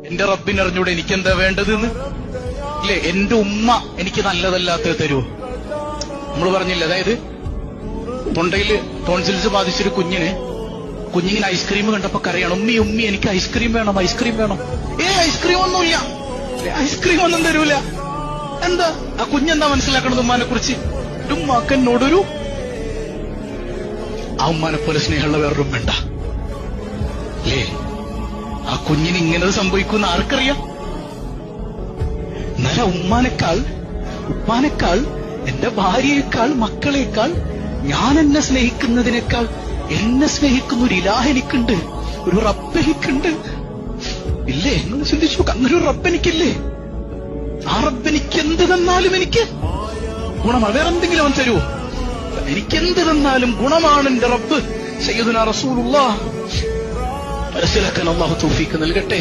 എന്റെ റബ്ബിനറിഞ്ഞൂടെ എനിക്കെന്താ വേണ്ടതെന്ന്? ഇല്ലേ? എന്റെ ഉമ്മ എനിക്ക് നല്ലതല്ലാത്തത് തരുമോ? നമ്മൾ പറഞ്ഞില്ല, അതായത് തൊണ്ടയില് ടോൺസിൽസ് ബാധിച്ചൊരു കുഞ്ഞിങ്ങനെ ഐസ്ക്രീം കണ്ടപ്പോ കരയാണ്, ഉമ്മി എനിക്ക് ഐസ്ക്രീം വേണം, ഐസ്ക്രീം വേണം. ഐസ്ക്രീം ഒന്നുമില്ല, ഐസ്ക്രീം ഒന്നും തരൂല. എന്താ ആ കുഞ്ഞെന്താ മനസ്സിലാക്കണത് ഉമ്മാനെ കുറിച്ച്? ഉമ്മാക്ക് എന്നോടൊരു ആ ഉമ്മാനെ പോലെ സ്നേഹമുള്ള വേറൊരു വേണ്ട അല്ലേ? ആ കുഞ്ഞിന് ഇങ്ങനെ സംഭവിക്കുന്ന ആർക്കറിയാം? എന്നാലും ഉപ്പാനേക്കാൾ എന്റെ ഭാര്യയേക്കാൾ മക്കളേക്കാൾ ഞാൻ എന്നെ സ്നേഹിക്കുന്നതിനേക്കാൾ എന്നെ സ്നേഹിക്കുന്ന ഒരു ഇലാഹ് എനിക്കുണ്ട്, ഒരു റബ്ബ് എനിക്കുണ്ട്. ഇല്ലേ? നിങ്ങൾ ചിന്തിച്ചു, അങ്ങനെ ഒരു റബ്ബ് എനിക്കില്ലേ? ആ റബ്ബ് എനിക്ക് എന്ത് തന്നാലും എനിക്ക് ഗുണമാണ്. വേറെ എന്തെങ്കിലും അവൻ തരുമോ? എനിക്കെന്ത് തന്നാലും ഗുണമാണ് എന്റെ റബ്ബ്. സയ്യിദുനാ റസൂലുള്ളാഹ് മനസ്സിലാക്കാൻ അല്ലാഹു തൗഫീഖ് നൽകട്ടെ.